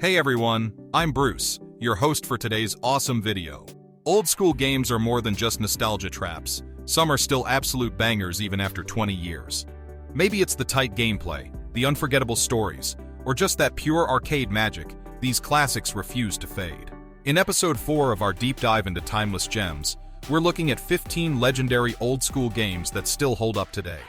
Hey everyone, I'm Bruce, your host for today's awesome video. Old school games are more than just nostalgia traps. Some are still absolute bangers even after 20 years. Maybe it's the tight gameplay, the unforgettable stories, or just that pure arcade magic. These classics refuse to fade. In episode 4 of our deep dive into timeless gems, we're looking at 15 legendary old school games that still hold up today,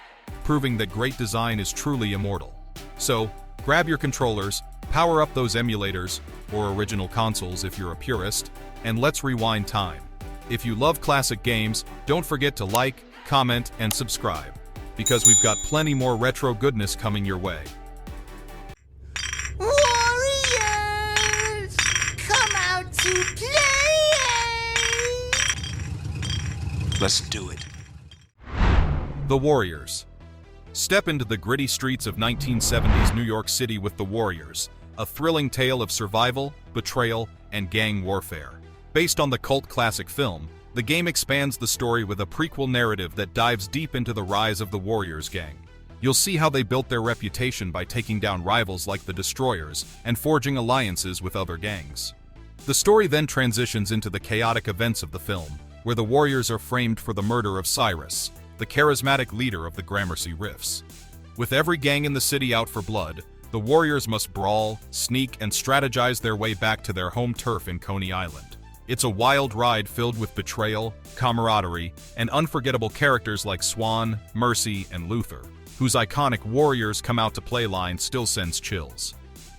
proving that great design is truly immortal. So, grab your controllers, power up those emulators, or original consoles if you're a purist, and let's rewind time. If you love classic games, don't forget to like, comment, and subscribe, because we've got plenty more retro goodness coming your way. Warriors! Come out to play! Let's do it. The Warriors. Step into the gritty streets of 1970s New York City with The Warriors, a thrilling tale of survival, betrayal, and gang warfare. Based on the cult classic film, the game expands the story with a prequel narrative that dives deep into the rise of the Warriors gang. You'll see how they built their reputation by taking down rivals like the Destroyers and forging alliances with other gangs. The story then transitions into the chaotic events of the film, where the Warriors are framed for the murder of Cyrus, the charismatic leader of the Gramercy Rifts. With every gang in the city out for blood, the Warriors must brawl, sneak, and strategize their way back to their home turf in Coney Island. It's a wild ride filled with betrayal, camaraderie, and unforgettable characters like Swan, Mercy, and Luther, whose iconic "Warriors come out to play" line still sends chills.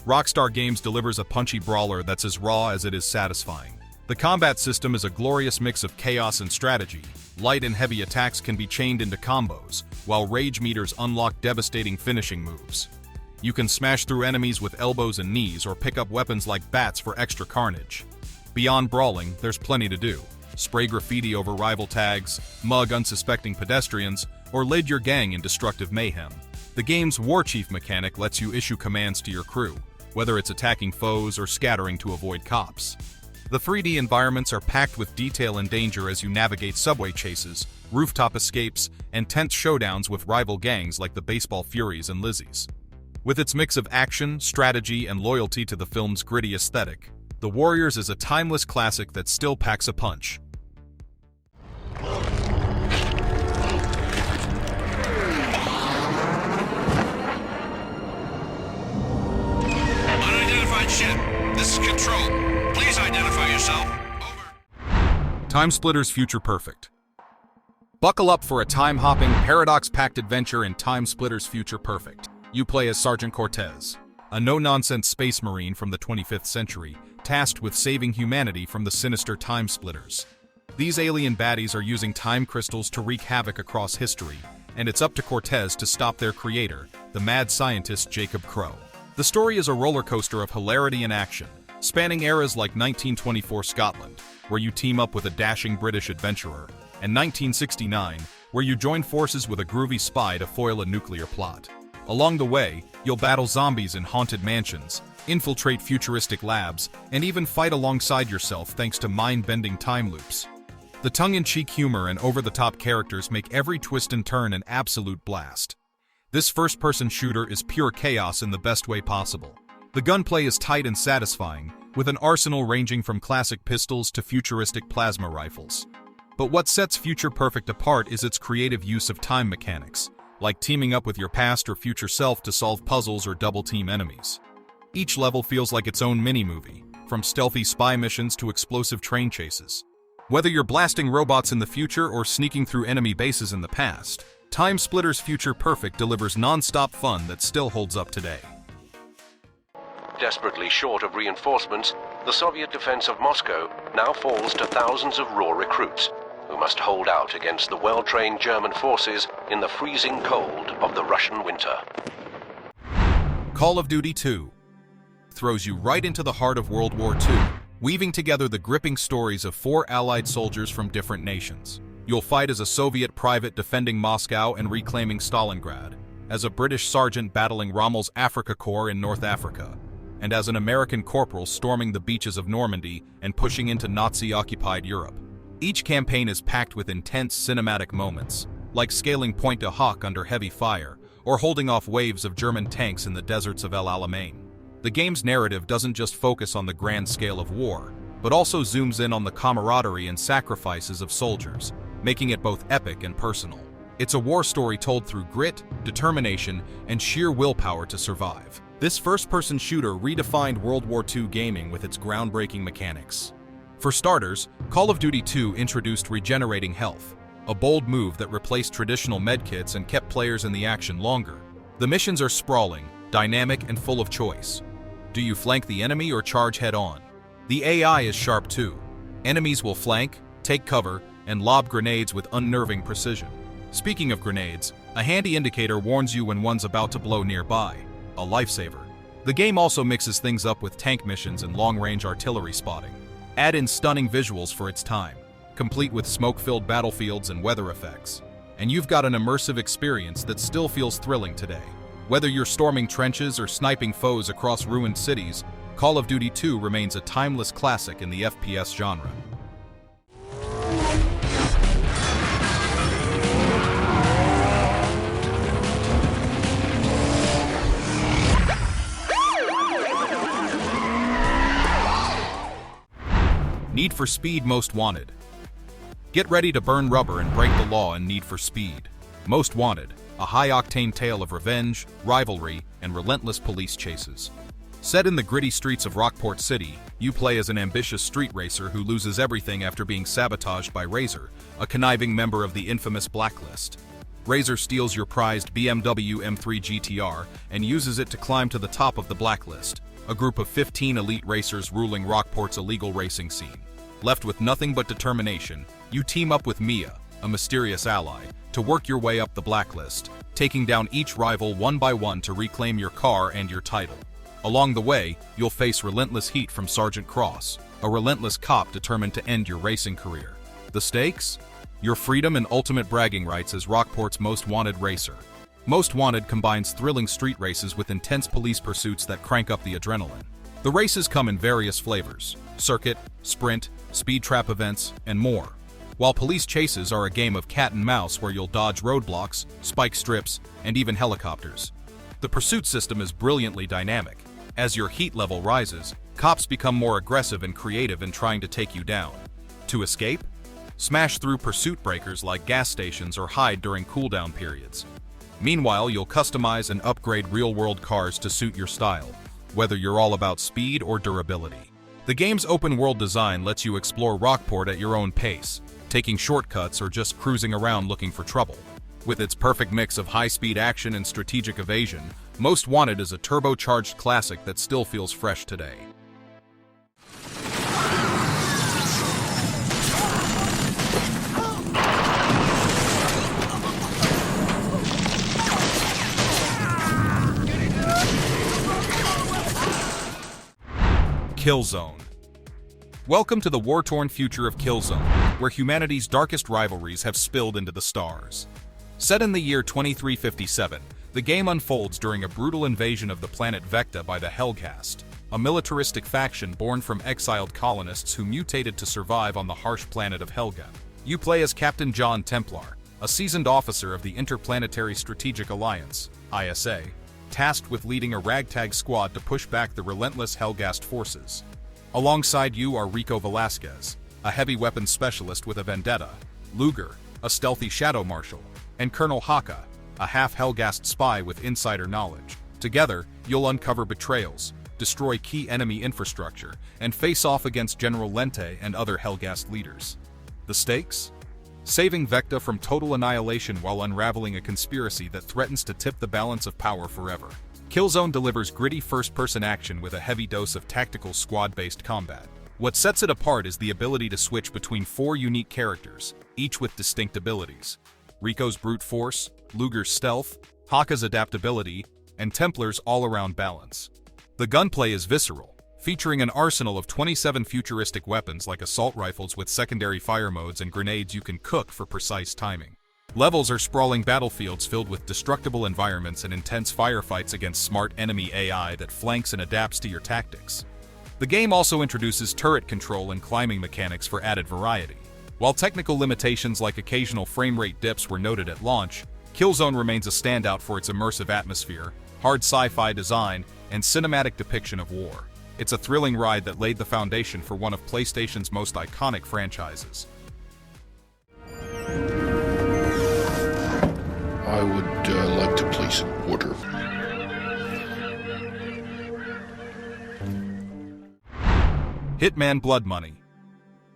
Rockstar Games delivers a punchy brawler that's as raw as it is satisfying. The combat system is a glorious mix of chaos and strategy. Light and heavy attacks can be chained into combos, while rage meters unlock devastating finishing moves. You can smash through enemies with elbows and knees or pick up weapons like bats for extra carnage. Beyond brawling, there's plenty to do. Spray graffiti over rival tags, mug unsuspecting pedestrians, or lead your gang in destructive mayhem. The game's War Chief mechanic lets you issue commands to your crew, whether it's attacking foes or scattering to avoid cops. The 3D environments are packed with detail and danger as you navigate subway chases, rooftop escapes, and tense showdowns with rival gangs like the Baseball Furies and Lizzies. With its mix of action, strategy, and loyalty to the film's gritty aesthetic, The Warriors is a timeless classic that still packs a punch. Unidentified ship. This is Control. Please identify yourself. Over. TimeSplitters Future Perfect. Buckle up for a time-hopping, paradox-packed adventure in TimeSplitters Future Perfect. You play as Sergeant Cortez, a no-nonsense space marine from the 25th century, tasked with saving humanity from the sinister TimeSplitters. These alien baddies are using time crystals to wreak havoc across history, and it's up to Cortez to stop their creator, the mad scientist Jacob Crow. The story is a roller coaster of hilarity and action, spanning eras like 1924 Scotland, where you team up with a dashing British adventurer, and 1969, where you join forces with a groovy spy to foil a nuclear plot. Along the way, you'll battle zombies in haunted mansions, infiltrate futuristic labs, and even fight alongside yourself thanks to mind-bending time loops. The tongue-in-cheek humor and over-the-top characters make every twist and turn an absolute blast. This first-person shooter is pure chaos in the best way possible. The gunplay is tight and satisfying, with an arsenal ranging from classic pistols to futuristic plasma rifles. But what sets Future Perfect apart is its creative use of time mechanics, like teaming up with your past or future self to solve puzzles or double-team enemies. Each level feels like its own mini-movie, from stealthy spy missions to explosive train chases. Whether you're blasting robots in the future or sneaking through enemy bases in the past, TimeSplitters Future Perfect delivers non-stop fun that still holds up today. Desperately short of reinforcements, the Soviet defense of Moscow now falls to thousands of raw recruits, who must hold out against the well-trained German forces in the freezing cold of the Russian winter. Call of Duty 2 throws you right into the heart of World War II, weaving together the gripping stories of 4 Allied soldiers from different nations. You'll fight as a Soviet private defending Moscow and reclaiming Stalingrad, as a British sergeant battling Rommel's Afrika Korps in North Africa, and as an American corporal storming the beaches of Normandy and pushing into Nazi-occupied Europe. Each campaign is packed with intense cinematic moments, like scaling Pointe du Hoc under heavy fire, or holding off waves of German tanks in the deserts of El Alamein. The game's narrative doesn't just focus on the grand scale of war, but also zooms in on the camaraderie and sacrifices of soldiers, making it both epic and personal. It's a war story told through grit, determination, and sheer willpower to survive. This first-person shooter redefined World War II gaming with its groundbreaking mechanics. For starters, Call of Duty 2 introduced regenerating health, a bold move that replaced traditional medkits and kept players in the action longer. The missions are sprawling, dynamic, and full of choice. Do you flank the enemy or charge head-on? The AI is sharp too. Enemies will flank, take cover, and lob grenades with unnerving precision. Speaking of grenades, a handy indicator warns you when one's about to blow nearby, a lifesaver. The game also mixes things up with tank missions and long-range artillery spotting. Add in stunning visuals for its time, complete with smoke-filled battlefields and weather effects. And you've got an immersive experience that still feels thrilling today. Whether you're storming trenches or sniping foes across ruined cities, Call of Duty 2 remains a timeless classic in the FPS genre. Need for Speed Most Wanted. Get ready to burn rubber and break the law in Need for Speed. Most Wanted, a high-octane tale of revenge, rivalry, and relentless police chases. Set in the gritty streets of Rockport City, you play as an ambitious street racer who loses everything after being sabotaged by Razor, a conniving member of the infamous Blacklist. Razor steals your prized BMW M3 GTR and uses it to climb to the top of the Blacklist, a group of 15 elite racers ruling Rockport's illegal racing scene. Left with nothing but determination, you team up with Mia, a mysterious ally, to work your way up the Blacklist, taking down each rival one by one to reclaim your car and your title. Along the way, you'll face relentless heat from Sergeant Cross, a relentless cop determined to end your racing career. The stakes? Your freedom and ultimate bragging rights as Rockport's most wanted racer. Most Wanted combines thrilling street races with intense police pursuits that crank up the adrenaline. The races come in various flavors: circuit, sprint, speed trap events, and more. While police chases are a game of cat and mouse where you'll dodge roadblocks, spike strips, and even helicopters. The pursuit system is brilliantly dynamic. As your heat level rises, cops become more aggressive and creative in trying to take you down. To escape? Smash through pursuit breakers like gas stations or hide during cooldown periods. Meanwhile, you'll customize and upgrade real-world cars to suit your style, whether you're all about speed or durability. The game's open-world design lets you explore Rockport at your own pace, taking shortcuts or just cruising around looking for trouble. With its perfect mix of high-speed action and strategic evasion, Most Wanted is a turbocharged classic that still feels fresh today. Killzone. Welcome to the war-torn future of Killzone, where humanity's darkest rivalries have spilled into the stars. Set in the year 2357, the game unfolds during a brutal invasion of the planet Vecta by the Hellcast, a militaristic faction born from exiled colonists who mutated to survive on the harsh planet of Helga. You play as Captain John Templar, a seasoned officer of the Interplanetary Strategic Alliance, ISA, tasked with leading a ragtag squad to push back the relentless Helghast forces. Alongside you are Rico Velasquez, a heavy weapons specialist with a vendetta, Luger, a stealthy shadow marshal, and Colonel Haka, a half-Helghast spy with insider knowledge. Together, you'll uncover betrayals, destroy key enemy infrastructure, and face off against General Lente and other Helghast leaders. The stakes? Saving Vecta from total annihilation while unraveling a conspiracy that threatens to tip the balance of power forever. Killzone delivers gritty first-person action with a heavy dose of tactical squad-based combat. What sets it apart is the ability to switch between 4 unique characters, each with distinct abilities. Rico's brute force, Luger's stealth, Haka's adaptability, and Templar's all-around balance. The gunplay is visceral, featuring an arsenal of 27 futuristic weapons like assault rifles with secondary fire modes and grenades you can cook for precise timing. Levels are sprawling battlefields filled with destructible environments and intense firefights against smart enemy AI that flanks and adapts to your tactics. The game also introduces turret control and climbing mechanics for added variety. While technical limitations like occasional frame rate dips were noted at launch, Killzone remains a standout for its immersive atmosphere, hard sci-fi design, and cinematic depiction of war. It's a thrilling ride that laid the foundation for one of PlayStation's most iconic franchises. I would like to place an order. Hitman Blood Money.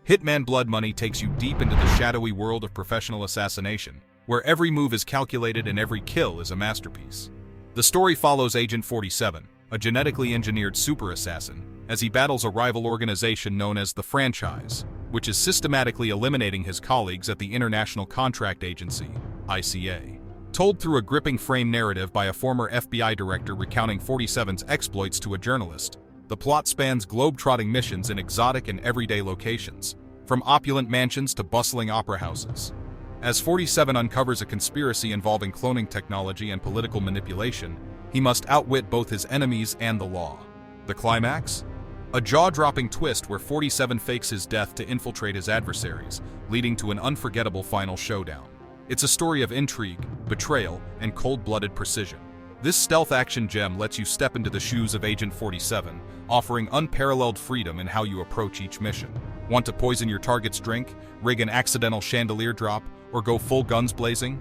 Hitman Blood Money takes you deep into the shadowy world of professional assassination, where every move is calculated and every kill is a masterpiece. The story follows Agent 47, a genetically engineered super assassin, as he battles a rival organization known as the Franchise, which is systematically eliminating his colleagues at the International Contract Agency, ICA. Told through a gripping frame narrative by a former FBI director recounting 47's exploits to a journalist, the plot spans globe-trotting missions in exotic and everyday locations, from opulent mansions to bustling opera houses. As 47 uncovers a conspiracy involving cloning technology and political manipulation, he must outwit both his enemies and the law. The climax? A jaw-dropping twist where 47 fakes his death to infiltrate his adversaries, leading to an unforgettable final showdown. It's a story of intrigue, betrayal, and cold-blooded precision. This stealth action gem lets you step into the shoes of Agent 47, offering unparalleled freedom in how you approach each mission. Want to poison your target's drink, rig an accidental chandelier drop, or go full guns blazing?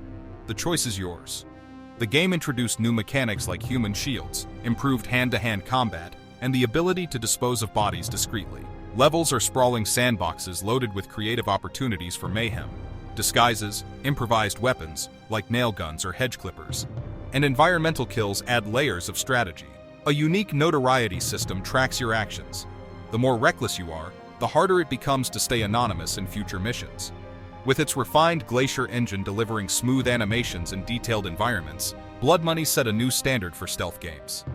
The choice is yours. The game introduced new mechanics like human shields, improved hand-to-hand combat, and the ability to dispose of bodies discreetly. Levels are sprawling sandboxes loaded with creative opportunities for mayhem, disguises, improvised weapons, like nail guns or hedge clippers, and environmental kills add layers of strategy. A unique notoriety system tracks your actions. The more reckless you are, the harder it becomes to stay anonymous in future missions. With its refined Glacier engine delivering smooth animations and detailed environments, Blood Money set a new standard for stealth games.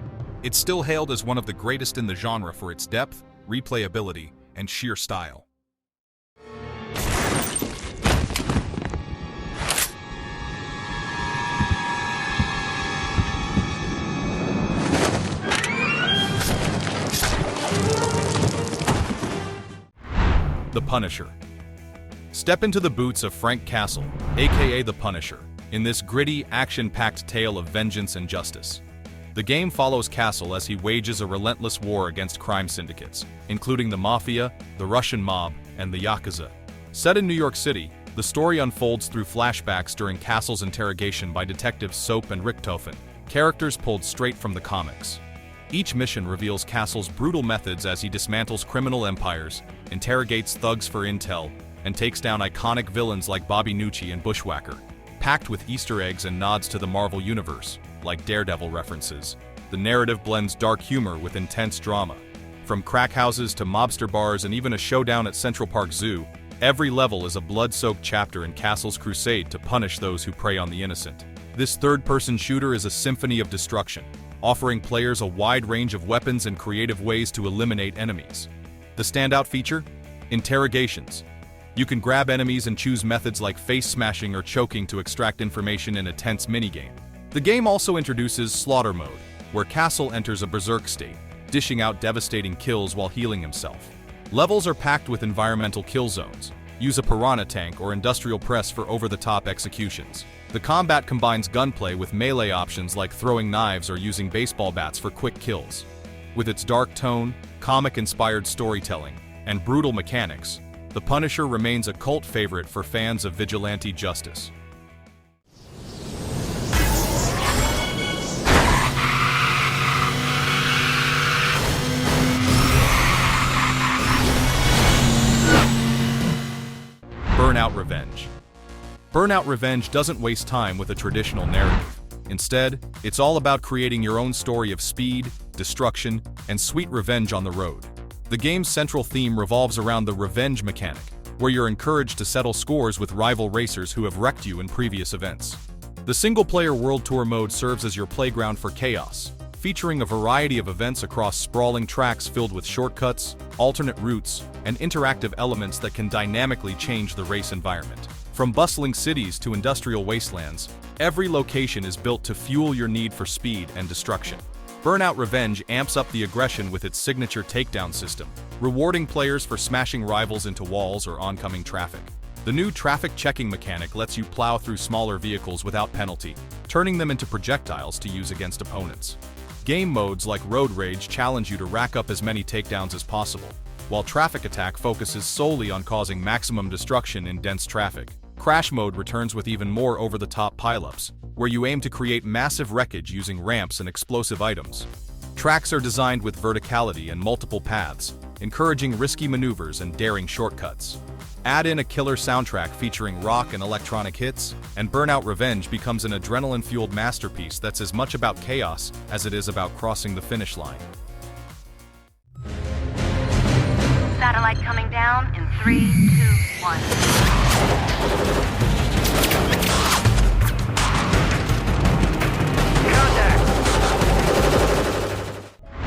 It's still hailed as one of the greatest in the genre for its depth, replayability, and sheer style. The Punisher. Step into the boots of Frank Castle, aka The Punisher, in this gritty, action-packed tale of vengeance and justice. The game follows Castle as he wages a relentless war against crime syndicates, including the Mafia, the Russian mob, and the Yakuza. Set in New York City, the story unfolds through flashbacks during Castle's interrogation by detectives Soap and Richthofen, characters pulled straight from the comics. Each mission reveals Castle's brutal methods as he dismantles criminal empires, interrogates thugs for intel, and takes down iconic villains like Bobby Nucci and Bushwhacker. Packed with Easter eggs and nods to the Marvel Universe, like Daredevil references, the narrative blends dark humor with intense drama. From crack houses to mobster bars and even a showdown at Central Park Zoo, every level is a blood-soaked chapter in Castle's crusade to punish those who prey on the innocent. This third-person shooter is a symphony of destruction, offering players a wide range of weapons and creative ways to eliminate enemies. The standout feature? Interrogations. You can grab enemies and choose methods like face smashing or choking to extract information in a tense minigame. The game also introduces Slaughter Mode, where Castle enters a berserk state, dishing out devastating kills while healing himself. Levels are packed with environmental kill zones. Use a piranha tank or industrial press for over-the-top executions. The combat combines gunplay with melee options like throwing knives or using baseball bats for quick kills. With its dark tone, comic-inspired storytelling, and brutal mechanics, The Punisher remains a cult favorite for fans of vigilante justice. Burnout Revenge. Burnout Revenge doesn't waste time with a traditional narrative. Instead, it's all about creating your own story of speed, destruction, and sweet revenge on the road. The game's central theme revolves around the revenge mechanic, where you're encouraged to settle scores with rival racers who have wrecked you in previous events. The single-player World Tour mode serves as your playground for chaos, featuring a variety of events across sprawling tracks filled with shortcuts, alternate routes, and interactive elements that can dynamically change the race environment. From bustling cities to industrial wastelands, every location is built to fuel your need for speed and destruction. Burnout Revenge amps up the aggression with its signature takedown system, rewarding players for smashing rivals into walls or oncoming traffic. The new traffic checking mechanic lets you plow through smaller vehicles without penalty, turning them into projectiles to use against opponents. Game modes like Road Rage challenge you to rack up as many takedowns as possible, while Traffic Attack focuses solely on causing maximum destruction in dense traffic. Crash mode returns with even more over-the-top pileups, where you aim to create massive wreckage using ramps and explosive items. Tracks are designed with verticality and multiple paths, encouraging risky maneuvers and daring shortcuts. Add in a killer soundtrack featuring rock and electronic hits, and Burnout Revenge becomes an adrenaline-fueled masterpiece that's as much about chaos as it is about crossing the finish line. Satellite coming down in 3, 2, 1.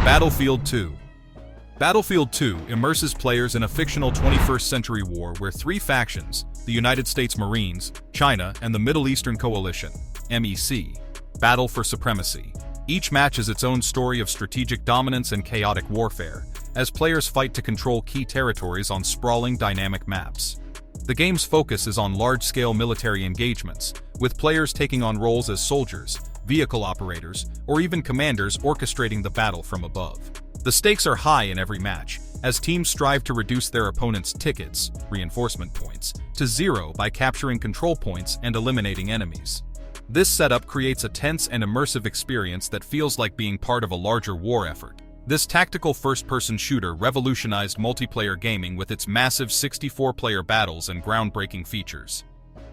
Battlefield 2. Battlefield 2 immerses players in a fictional 21st century war where three factions, the United States Marines, China, and the Middle Eastern Coalition, MEC, battle for supremacy. Each match is its own story of strategic dominance and chaotic warfare, as players fight to control key territories on sprawling dynamic maps. The game's focus is on large-scale military engagements, with players taking on roles as soldiers, vehicle operators, or even commanders orchestrating the battle from above. The stakes are high in every match, as teams strive to reduce their opponents' tickets, reinforcement points, to zero by capturing control points and eliminating enemies. This setup creates a tense and immersive experience that feels like being part of a larger war effort. This tactical first-person shooter revolutionized multiplayer gaming with its massive 64-player battles and groundbreaking features.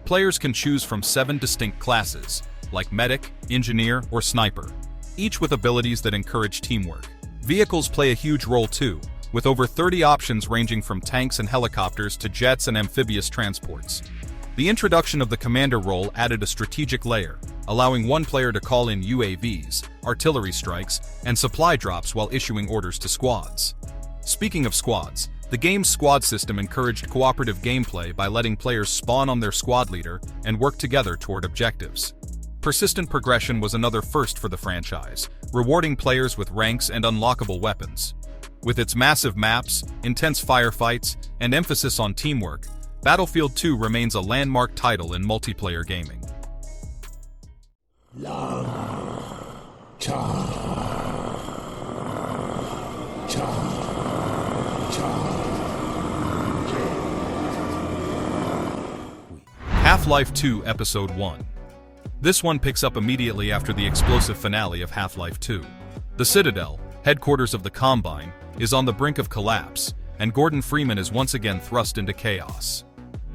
Players can choose from 7 distinct classes, like medic, engineer, or sniper, each with abilities that encourage teamwork. Vehicles play a huge role too, with over 30 options ranging from tanks and helicopters to jets and amphibious transports. The introduction of the commander role added a strategic layer, allowing one player to call in UAVs, artillery strikes, and supply drops while issuing orders to squads. Speaking of squads, the game's squad system encouraged cooperative gameplay by letting players spawn on their squad leader and work together toward objectives. Persistent progression was another first for the franchise, rewarding players with ranks and unlockable weapons. With its massive maps, intense firefights, and emphasis on teamwork, Battlefield 2 remains a landmark title in multiplayer gaming. Half-Life 2 Episode 1. This one picks up immediately after the explosive finale of Half-Life 2. The Citadel, headquarters of the Combine, is on the brink of collapse, and Gordon Freeman is once again thrust into chaos.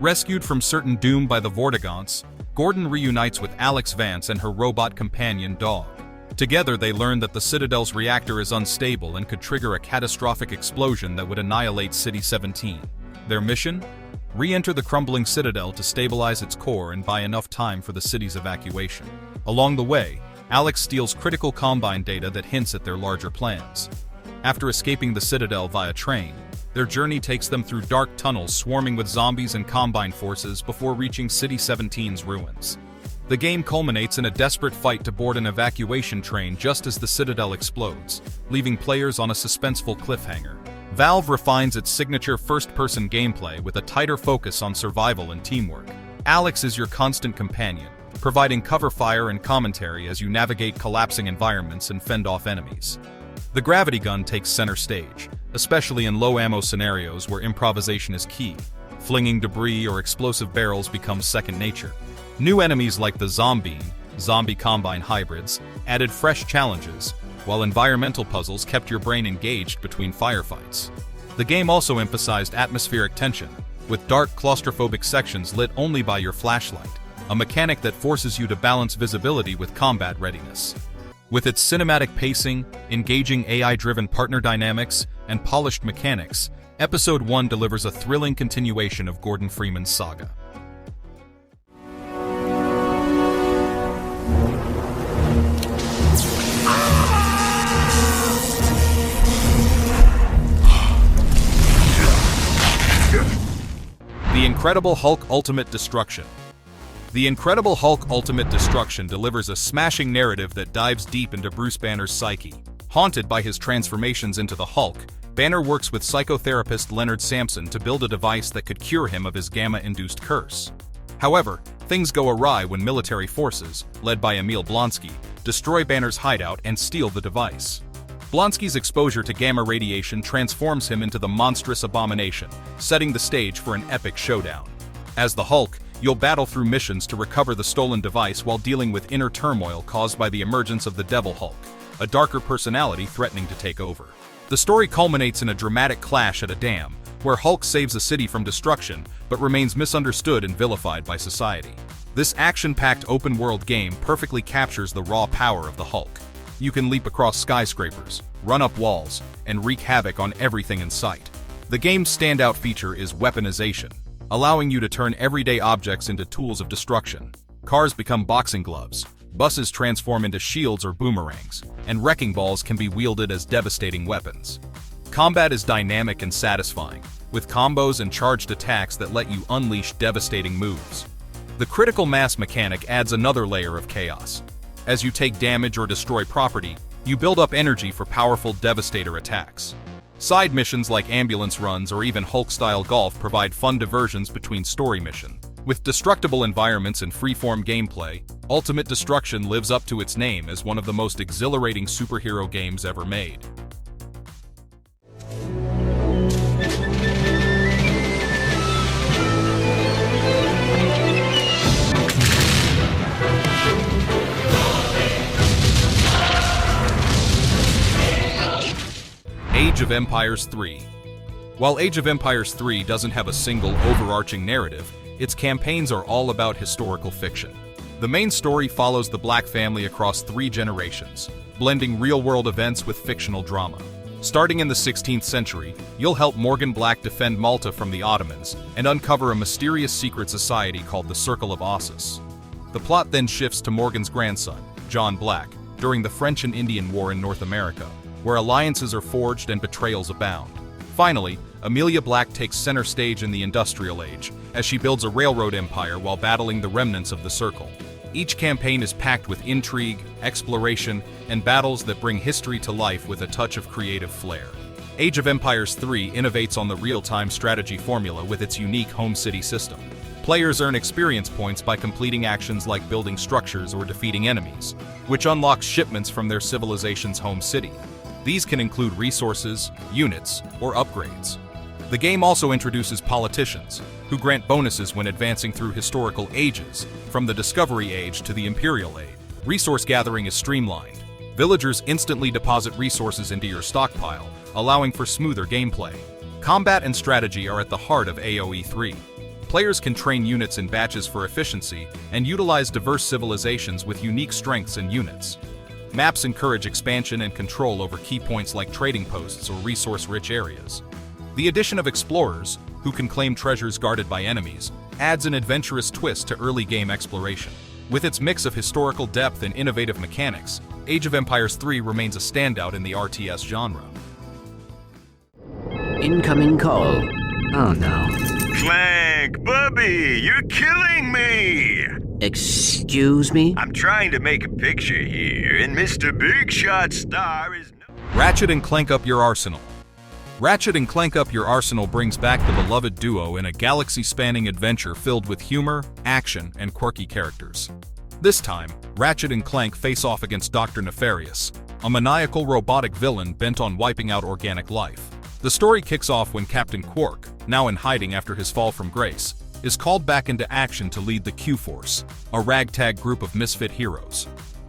Rescued from certain doom by the Vortigaunts, Gordon reunites with Alex Vance and her robot companion Dog. Together they learn that the Citadel's reactor is unstable and could trigger a catastrophic explosion that would annihilate City 17. Their mission? Re-enter the crumbling Citadel to stabilize its core and buy enough time for the city's evacuation. Along the way, Alex steals critical Combine data that hints at their larger plans. After escaping the Citadel via train, their journey takes them through dark tunnels swarming with zombies and Combine forces before reaching City 17's ruins. The game culminates in a desperate fight to board an evacuation train just as the Citadel explodes, leaving players on a suspenseful cliffhanger. Valve refines its signature first-person gameplay with a tighter focus on survival and teamwork. Alex is your constant companion, providing cover fire and commentary as you navigate collapsing environments and fend off enemies. The gravity gun takes center stage, especially in low-ammo scenarios where improvisation is key. Flinging debris or explosive barrels becomes second nature. New enemies like the Zombine, zombie Combine hybrids, added fresh challenges, while environmental puzzles kept your brain engaged between firefights. The game also emphasized atmospheric tension, with dark claustrophobic sections lit only by your flashlight, a mechanic that forces you to balance visibility with combat readiness. With its cinematic pacing, engaging AI-driven partner dynamics, and polished mechanics, Episode 1 delivers a thrilling continuation of Gordon Freeman's saga. The Incredible Hulk Ultimate Destruction. The Incredible Hulk Ultimate Destruction delivers a smashing narrative that dives deep into Bruce Banner's psyche. Haunted by his transformations into the Hulk, Banner works with psychotherapist Leonard Sampson to build a device that could cure him of his gamma-induced curse. However, things go awry when military forces, led by Emil Blonsky, destroy Banner's hideout and steal the device. Blonsky's exposure to gamma radiation transforms him into the monstrous abomination, setting the stage for an epic showdown. As the Hulk, you'll battle through missions to recover the stolen device while dealing with inner turmoil caused by the emergence of the Devil Hulk, a darker personality threatening to take over. The story culminates in a dramatic clash at a dam, where Hulk saves a city from destruction, but remains misunderstood and vilified by society. This action-packed open-world game perfectly captures the raw power of the Hulk. You can leap across skyscrapers, run up walls, and wreak havoc on everything in sight. The game's standout feature is weaponization, allowing you to turn everyday objects into tools of destruction. Cars become boxing gloves, buses transform into shields or boomerangs, and wrecking balls can be wielded as devastating weapons. Combat is dynamic and satisfying, with combos and charged attacks that let you unleash devastating moves. The critical mass mechanic adds another layer of chaos. As you take damage or destroy property, you build up energy for powerful Devastator attacks. Side missions like ambulance runs or even Hulk-style golf provide fun diversions between story missions. With destructible environments and free-form gameplay, Ultimate Destruction lives up to its name as one of the most exhilarating superhero games ever made. Age of Empires 3. While Age of Empires 3 doesn't have a single overarching narrative, its campaigns are all about historical fiction. The main story follows the Black family across 3 generations, blending real-world events with fictional drama. Starting in the 16th century, you'll help Morgan Black defend Malta from the Ottomans and uncover a mysterious secret society called the Circle of Ossus. The plot then shifts to Morgan's grandson, John Black, during the French and Indian War in North America, where alliances are forged and betrayals abound. Finally, Amelia Black takes center stage in the Industrial Age, as she builds a railroad empire while battling the remnants of the Circle. Each campaign is packed with intrigue, exploration, and battles that bring history to life with a touch of creative flair. Age of Empires 3 innovates on the real-time strategy formula with its unique home city system. Players earn experience points by completing actions like building structures or defeating enemies, which unlocks shipments from their civilization's home city. These can include resources, units, or upgrades. The game also introduces politicians, who grant bonuses when advancing through historical ages, from the Discovery Age to the Imperial Age. Resource gathering is streamlined. Villagers instantly deposit resources into your stockpile, allowing for smoother gameplay. Combat and strategy are at the heart of AoE 3. Players can train units in batches for efficiency and utilize diverse civilizations with unique strengths and units. Maps encourage expansion and control over key points like trading posts or resource-rich areas. The addition of explorers, who can claim treasures guarded by enemies, adds an adventurous twist to early game exploration. With its mix of historical depth and innovative mechanics, Age of Empires 3 remains a standout in the RTS genre. Incoming call. Oh no. Clank, Bubby, you're killing me! Excuse me? I'm trying to make a picture here, and Mr. Big Shot Star is no— Ratchet and Clank Up Your Arsenal. Ratchet and Clank Up Your Arsenal brings back the beloved duo in a galaxy-spanning adventure filled with humor, action, and quirky characters. This time, Ratchet and Clank face off against Dr. Nefarious, a maniacal robotic villain bent on wiping out organic life. The story kicks off when Captain Quark, now in hiding after his fall from grace, is called back into action to lead the Q-Force, a ragtag group of misfit heroes.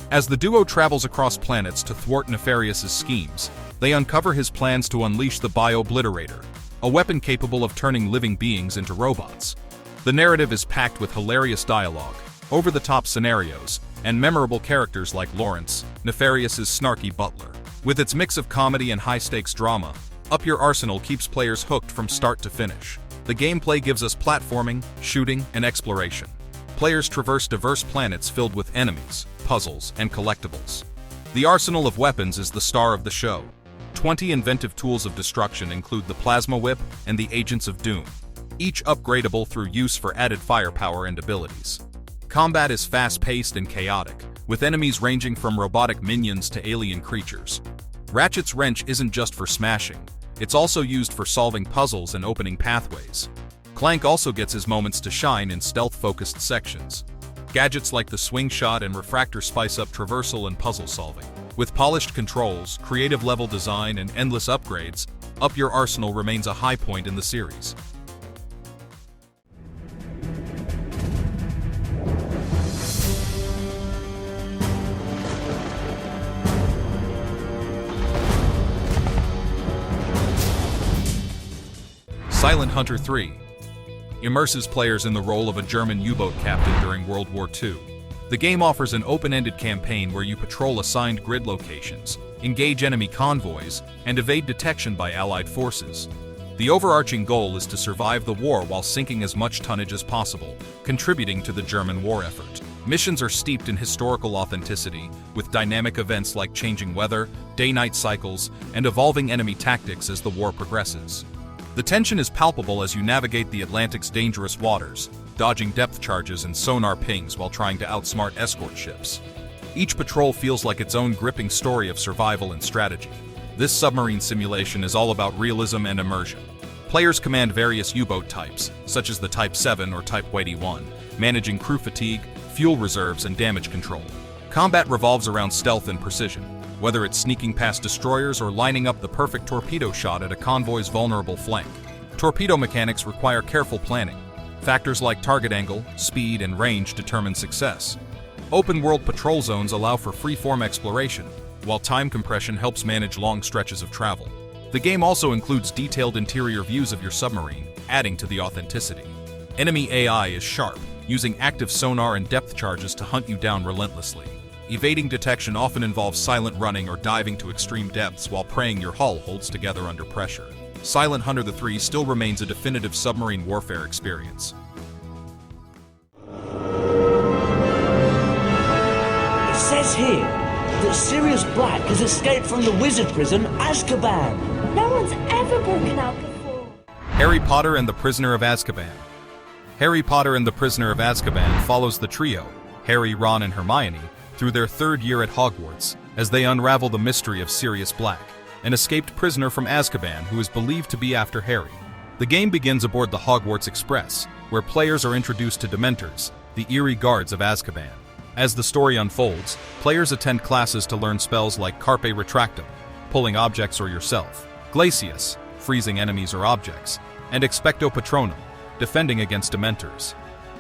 As the duo travels across planets to thwart Nefarious's schemes, they uncover his plans to unleash the Bio-Obliterator, a weapon capable of turning living beings into robots. The narrative is packed with hilarious dialogue, over-the-top scenarios, and memorable characters like Lawrence, Nefarious's snarky butler. With its mix of comedy and high-stakes drama, Up Your Arsenal keeps players hooked from start to finish. The gameplay gives us platforming, shooting, and exploration. Players traverse diverse planets filled with enemies, puzzles, and collectibles. The arsenal of weapons is the star of the show. 20 inventive tools of destruction include the Plasma Whip and the Agents of Doom, each upgradable through use for added firepower and abilities. Combat is fast-paced and chaotic, with enemies ranging from robotic minions to alien creatures. Ratchet's wrench isn't just for smashing, It's also used for solving puzzles and opening pathways. Clank also gets his moments to shine in stealth-focused sections. Gadgets like the swing shot and refractor spice up traversal and puzzle solving. With polished controls, creative level design, and endless upgrades, Up Your Arsenal remains a high point in the series. Silent Hunter 3 immerses players in the role of a German U-boat captain during World War II. The game offers an open-ended campaign where you patrol assigned grid locations, engage enemy convoys, and evade detection by Allied forces. The overarching goal is to survive the war while sinking as much tonnage as possible, contributing to the German war effort. Missions are steeped in historical authenticity, with dynamic events like changing weather, day-night cycles, and evolving enemy tactics as the war progresses. The tension is palpable as you navigate the Atlantic's dangerous waters, dodging depth charges and sonar pings while trying to outsmart escort ships. Each patrol feels like its own gripping story of survival and strategy. This submarine simulation is all about realism and immersion. Players command various U-boat types, such as the Type 7 or Type 81, managing crew fatigue, fuel reserves, and damage control. Combat revolves around stealth and precision, whether it's sneaking past destroyers or lining up the perfect torpedo shot at a convoy's vulnerable flank. Torpedo mechanics require careful planning. Factors like target angle, speed, and range determine success. Open-world patrol zones allow for free-form exploration, while time compression helps manage long stretches of travel. The game also includes detailed interior views of your submarine, adding to the authenticity. Enemy AI is sharp, using active sonar and depth charges to hunt you down relentlessly. Evading detection often involves silent running or diving to extreme depths while praying your hull holds together under pressure. Silent Hunter 3 still remains a definitive submarine warfare experience. It says here that Sirius Black has escaped from the wizard prison Azkaban. No one's ever broken out before. Harry Potter and the Prisoner of Azkaban. Harry Potter and the Prisoner of Azkaban follows the trio, Harry, Ron, and Hermione, through their third year at Hogwarts, as they unravel the mystery of Sirius Black, an escaped prisoner from Azkaban who is believed to be after Harry. The game begins aboard the Hogwarts Express, where players are introduced to Dementors, the eerie guards of Azkaban. As the story unfolds, players attend classes to learn spells like Carpe Retractum, pulling objects or yourself, Glacius, freezing enemies or objects, and Expecto Patronum, defending against Dementors.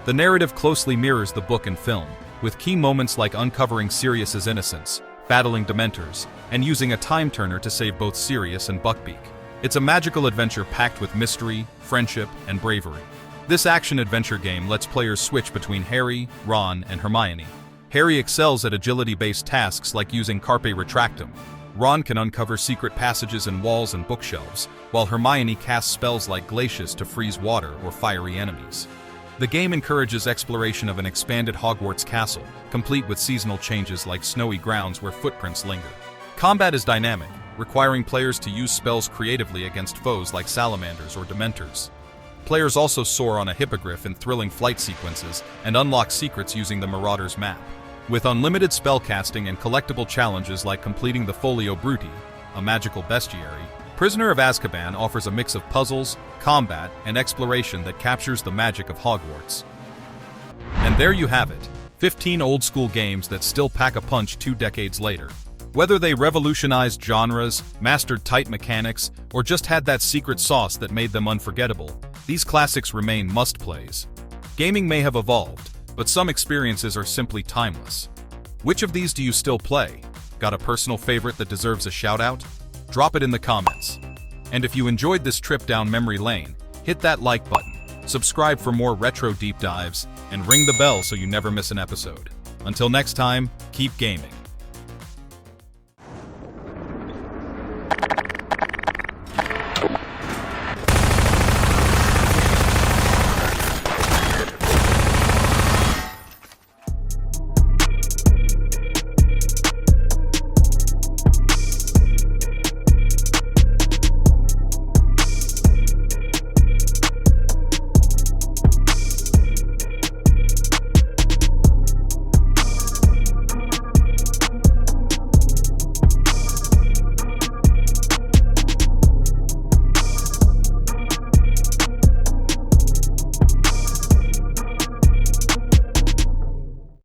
The narrative closely mirrors the book and film, with key moments like uncovering Sirius's innocence, battling Dementors, and using a time turner to save both Sirius and Buckbeak. It's a magical adventure packed with mystery, friendship, and bravery. This action-adventure game lets players switch between Harry, Ron, and Hermione. Harry excels at agility-based tasks like using Carpe Retractum. Ron can uncover secret passages in walls and bookshelves, while Hermione casts spells like Glacius to freeze water or fiery enemies. The game encourages exploration of an expanded Hogwarts castle, complete with seasonal changes like snowy grounds where footprints linger. Combat is dynamic, requiring players to use spells creatively against foes like salamanders or Dementors. Players also soar on a hippogriff in thrilling flight sequences and unlock secrets using the Marauder's map. With unlimited spellcasting and collectible challenges like completing the Folio Bruti, a magical bestiary, Prisoner of Azkaban offers a mix of puzzles, combat, and exploration that captures the magic of Hogwarts. And there you have it, 15 old-school games that still pack a punch 2 decades later. Whether they revolutionized genres, mastered tight mechanics, or just had that secret sauce that made them unforgettable, these classics remain must-plays. Gaming may have evolved, but some experiences are simply timeless. Which of these do you still play? Got a personal favorite that deserves a shout-out? Drop it in the comments. And if you enjoyed this trip down memory lane, hit that like button, subscribe for more retro deep dives, and ring the bell so you never miss an episode. Until next time, keep gaming.